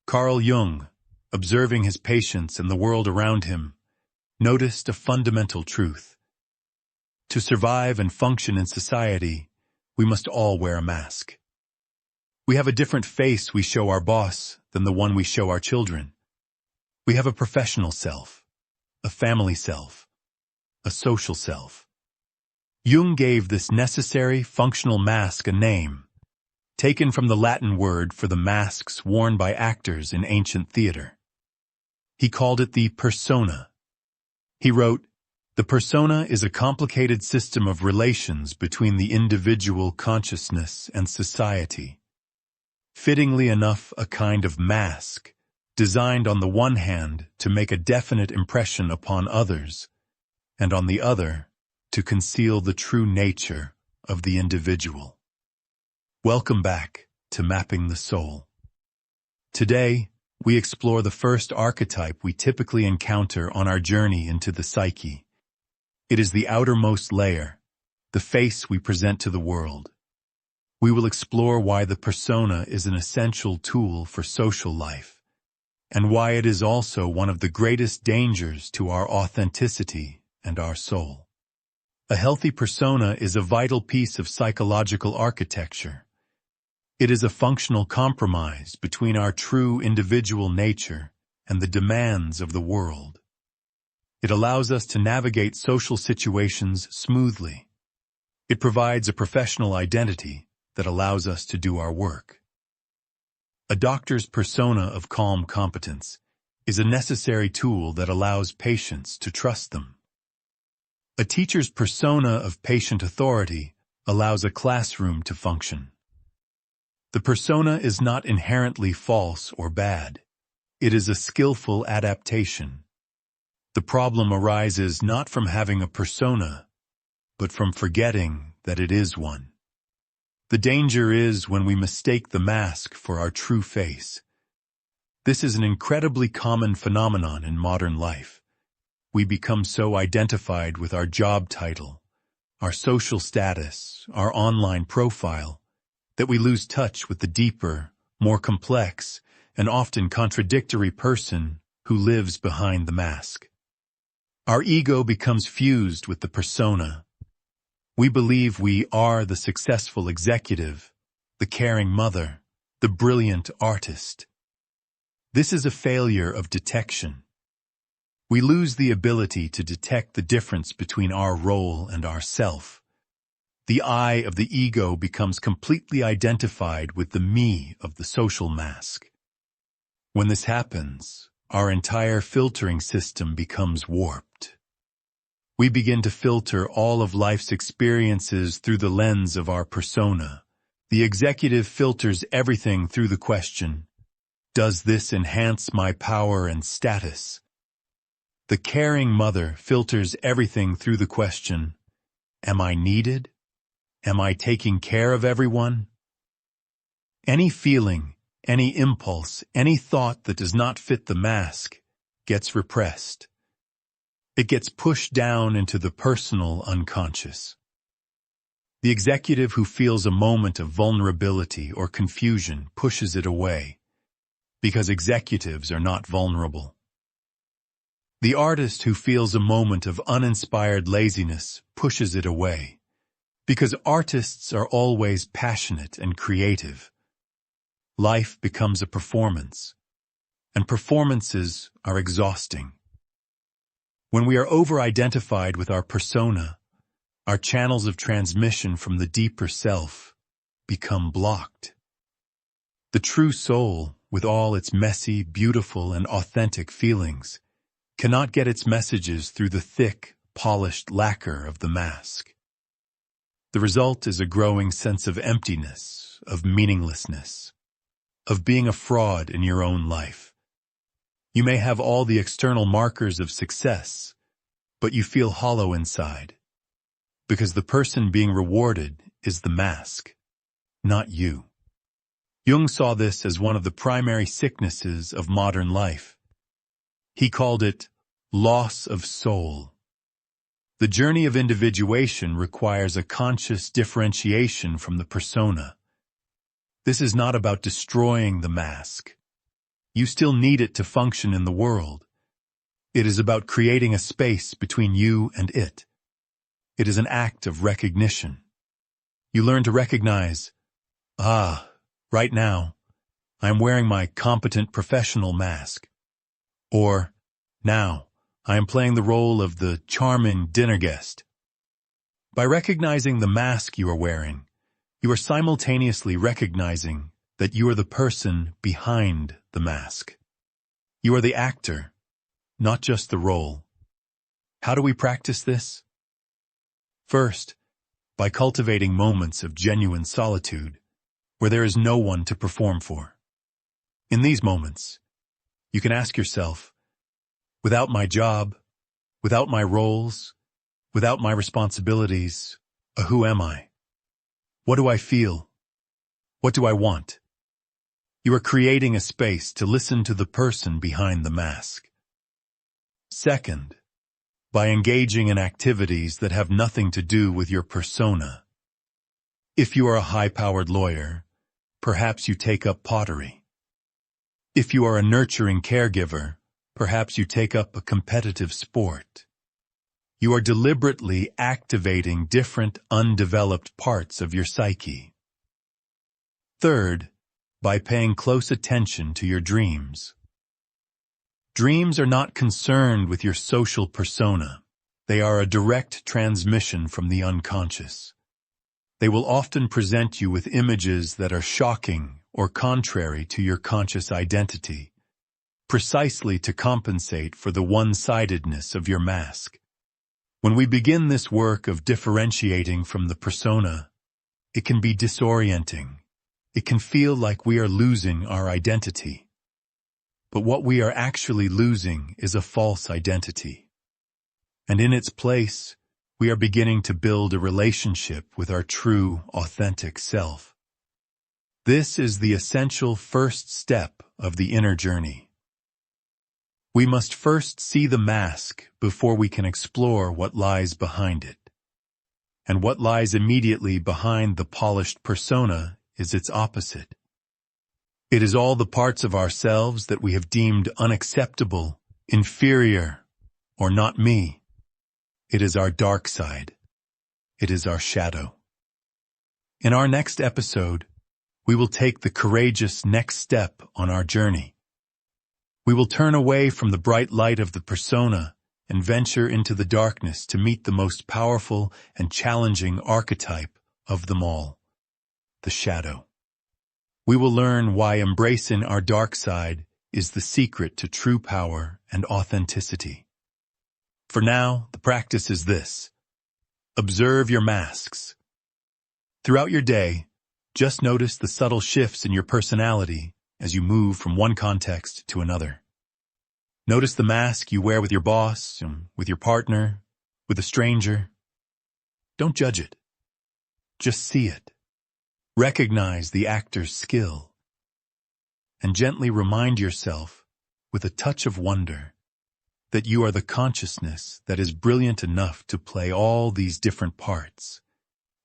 Carl Jung, observing his patients and the world around him, noticed a fundamental truth. To survive and function in society, we must all wear a mask. We have a different face we show our boss than the one we show our children. We have a professional self, a family self, a social self. Jung gave this necessary, functional mask a name, taken from the Latin word for the masks worn by actors in ancient theater. He called it the persona. He wrote, "The persona is a complicated system of relations between the individual consciousness and society. Fittingly enough, a kind of mask, designed on the one hand to make a definite impression upon others, and on the other, to conceal the true nature of the individual." Welcome back to Mapping the Soul. Today, we explore the first archetype we typically encounter on our journey into the psyche. It is the outermost layer, the face we present to the world. We will explore why the persona is an essential tool for social life, and why it is also one of the greatest dangers to our authenticity and our soul. A healthy persona is a vital piece of psychological architecture. It is a functional compromise between our true individual nature and the demands of the world. It allows us to navigate social situations smoothly. It provides a professional identity that allows us to do our work. A doctor's persona of calm competence is a necessary tool that allows patients to trust them. A teacher's persona of patient authority allows a classroom to function. The persona is not inherently false or bad. It is a skillful adaptation. The problem arises not from having a persona, but from forgetting that it is one. The danger is when we mistake the mask for our true face. This is an incredibly common phenomenon in modern life. We become so identified with our job title, our social status, our online profile, that we lose touch with the deeper, more complex, and often contradictory person who lives behind the mask. Our ego becomes fused with the persona. We believe we are the successful executive, the caring mother, the brilliant artist. This is a failure of detection. We lose the ability to detect the difference between our role and our self. The I of the ego becomes completely identified with the me of the social mask. When this happens, our entire filtering system becomes warped. We begin to filter all of life's experiences through the lens of our persona. The executive filters everything through the question, "Does this enhance my power and status?" The caring mother filters everything through the question, "Am I needed? Am I taking care of everyone?" Any feeling, any impulse, any thought that does not fit the mask gets repressed. It gets pushed down into the personal unconscious. The executive who feels a moment of vulnerability or confusion pushes it away, because executives are not vulnerable. The artist who feels a moment of uninspired laziness pushes it away, because artists are always passionate and creative. Life becomes a performance, and performances are exhausting. When we are over-identified with our persona, our channels of transmission from the deeper self become blocked. The true soul, with all its messy, beautiful, and authentic feelings, cannot get its messages through the thick, polished lacquer of the mask. The result is a growing sense of emptiness, of meaninglessness, of being a fraud in your own life. You may have all the external markers of success, but you feel hollow inside, because the person being rewarded is the mask, not you. Jung saw this as one of the primary sicknesses of modern life. He called it loss of soul. The journey of individuation requires a conscious differentiation from the persona. This is not about destroying the mask. You still need it to function in the world. It is about creating a space between you and it. It is an act of recognition. You learn to recognize, right now, I am wearing my competent professional mask. Or, now, I am playing the role of the charming dinner guest. By recognizing the mask you are wearing, you are simultaneously recognizing that you are the person behind the mask. You are the actor, not just the role. How do we practice this? First, by cultivating moments of genuine solitude, where there is no one to perform for. In these moments, you can ask yourself, without my job, without my roles, without my responsibilities, who am I? What do I feel? What do I want? You are creating a space to listen to the person behind the mask. Second, by engaging in activities that have nothing to do with your persona. If you are a high-powered lawyer, perhaps you take up pottery. If you are a nurturing caregiver, perhaps you take up a competitive sport. You are deliberately activating different undeveloped parts of your psyche. Third, by paying close attention to your dreams. Dreams are not concerned with your social persona. They are a direct transmission from the unconscious. They will often present you with images that are shocking or contrary to your conscious identity, precisely to compensate for the one-sidedness of your mask. When we begin this work of differentiating from the persona, it can be disorienting. It can feel like we are losing our identity. But what we are actually losing is a false identity. And in its place, we are beginning to build a relationship with our true, authentic self. This is the essential first step of the inner journey. We must first see the mask before we can explore what lies behind it. And what lies immediately behind the polished persona is its opposite. It is all the parts of ourselves that we have deemed unacceptable, inferior, or not me. It is our dark side. It is our shadow. In our next episode, we will take the courageous next step on our journey. We will turn away from the bright light of the persona and venture into the darkness to meet the most powerful and challenging archetype of them all, the shadow. We will learn why embracing our dark side is the secret to true power and authenticity. For now, the practice is this. Observe your masks. Throughout your day, just notice the subtle shifts in your personality as you move from one context to another. Notice the mask you wear with your boss, with your partner, with a stranger. Don't judge it. Just see it. Recognize the actor's skill. And gently remind yourself, with a touch of wonder, that you are the consciousness that is brilliant enough to play all these different parts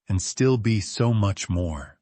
and still be so much more.